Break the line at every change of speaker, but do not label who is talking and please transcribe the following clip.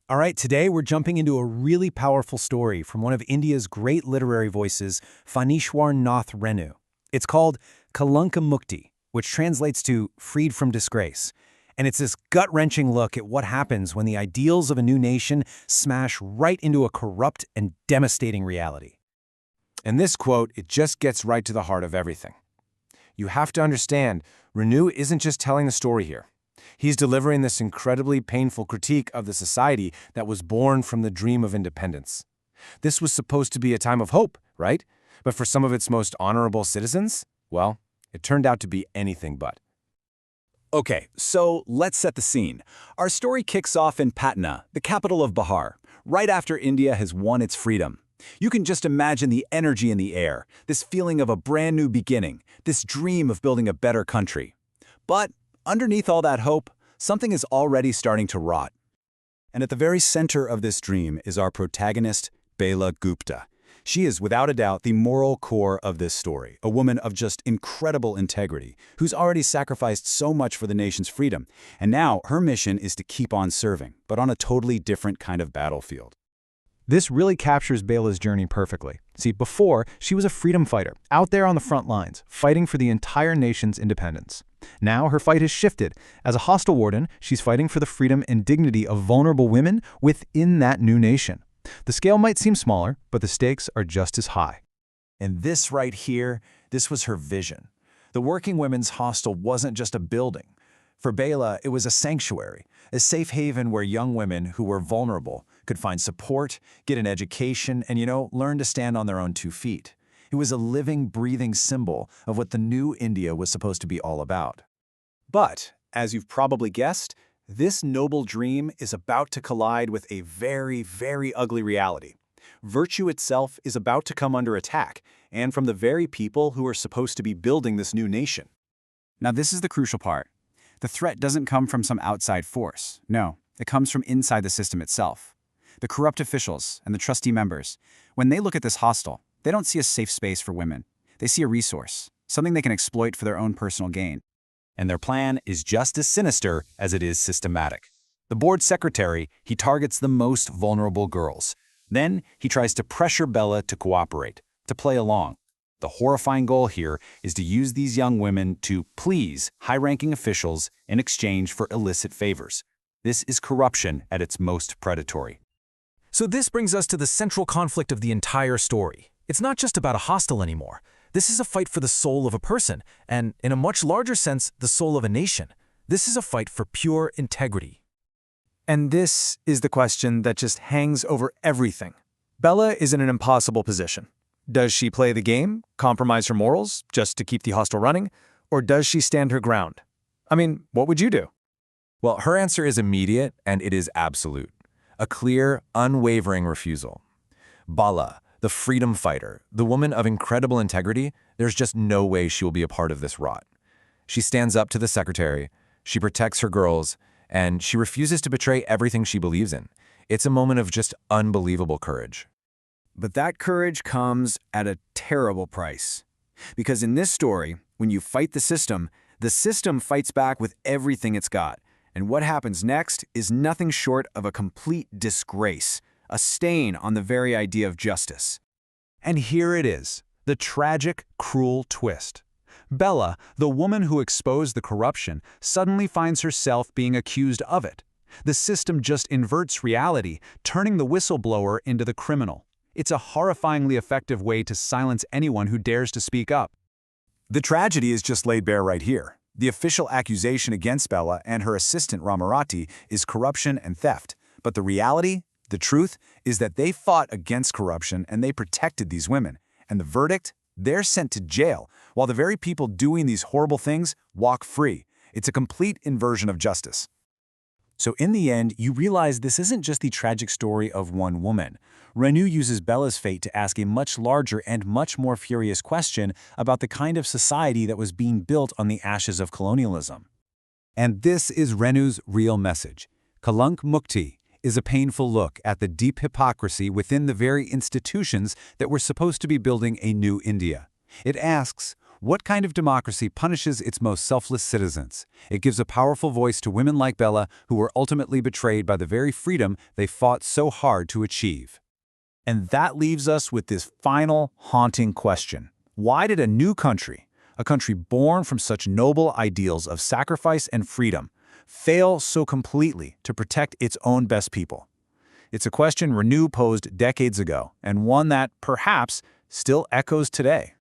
All right, today we're jumping into a really powerful story from one of India's great literary voices, Phanishwar Nath Renu. It's called Kalankmukhti, which translates to freed from disgrace. And it's this gut-wrenching look at what happens when the ideals of a new nation smash right into a corrupt and devastating reality.
In this quote, it just gets right to the heart of everything. You have to understand, Renu isn't just telling the story here. He's delivering this incredibly painful critique of the society that was born from the dream of independence. This was supposed to be a time of hope, right? But for some of its most honorable citizens, well, it turned out to be anything but.
Okay, so let's set the scene. Our story kicks off in Patna, the capital of Bihar, right after India has won its freedom. You can just imagine the energy in the air, this feeling of a brand new beginning, this dream of building a better country. But underneath all that hope, something is already starting to rot. And at the very center of this dream is our protagonist, Bela Gupta. She is, without a doubt, the moral core of this story, a woman of just incredible integrity, who's already sacrificed so much for the nation's freedom. And now her mission is to keep on serving, but on a totally different kind of battlefield.
This really captures Bela's journey perfectly. See, before, she was a freedom fighter, out there on the front lines, fighting for the entire nation's independence. Now her fight has shifted. As a hostel warden, she's fighting for the freedom and dignity of vulnerable women within that new nation. The scale might seem smaller, but the stakes are just as high.
And this right here, this was her vision. The Working Women's Hostel wasn't just a building. For Bela, it was a sanctuary, a safe haven where young women who were vulnerable could find support, get an education, and, learn to stand on their own 2 feet. It was a living, breathing symbol of what the new India was supposed to be all about.
But, as you've probably guessed, this noble dream is about to collide with a very, very ugly reality. Virtue itself is about to come under attack, and from the very people who are supposed to be building this new nation.
Now this is the crucial part. The threat doesn't come from some outside force. No, it comes from inside the system itself. The corrupt officials and the trustee members, when they look at this hostel, they don't see a safe space for women. They see a resource, something they can exploit for their own personal gain.
And their plan is just as sinister as it is systematic. The board secretary, he targets the most vulnerable girls. Then he tries to pressure Bela to cooperate, to play along. The horrifying goal here is to use these young women to please high-ranking officials in exchange for illicit favors. This is corruption at its most predatory.
So this brings us to the central conflict of the entire story. It's not just about a hostel anymore. This is a fight for the soul of a person, and in a much larger sense, the soul of a nation. This is a fight for pure integrity.
And this is the question that just hangs over everything. Bela is in an impossible position. Does she play the game, compromise her morals, just to keep the hostel running, or does she stand her ground? I mean, what would you do?
Well, her answer is immediate, and it is absolute. A clear, unwavering refusal. Bala, the freedom fighter, the woman of incredible integrity, there's just no way she will be a part of this rot. She stands up to the secretary, she protects her girls, and she refuses to betray everything she believes in. It's a moment of just unbelievable courage.
But that courage comes at a terrible price. Because in this story, when you fight the system fights back with everything it's got. And what happens next is nothing short of a complete disgrace, a stain on the very idea of justice.
And here it is, the tragic, cruel twist. Bela, the woman who exposed the corruption, suddenly finds herself being accused of it. The system just inverts reality, turning the whistleblower into the criminal. It's a horrifyingly effective way to silence anyone who dares to speak up.
The tragedy is just laid bare right here. The official accusation against Bela and her assistant Ramarati is corruption and theft. But the reality, the truth, is that they fought against corruption and they protected these women. And the verdict? They're sent to jail, while the very people doing these horrible things walk free. It's a complete inversion of justice. So in the end, you realize this isn't just the tragic story of one woman. Renu uses Bela's fate to ask a much larger and much more furious question about the kind of society that was being built on the ashes of colonialism. And this is Renu's real message. Kalankmukhti is a painful look at the deep hypocrisy within the very institutions that were supposed to be building a new India. It asks, What kind of democracy punishes its most selfless citizens? It gives a powerful voice to women like Bella who were ultimately betrayed by the very freedom they fought so hard to achieve.
And that leaves us with this final, haunting question. Why did a new country, a country born from such noble ideals of sacrifice and freedom, fail so completely to protect its own best people? It's a question Renew posed decades ago, and one that, perhaps, still echoes today.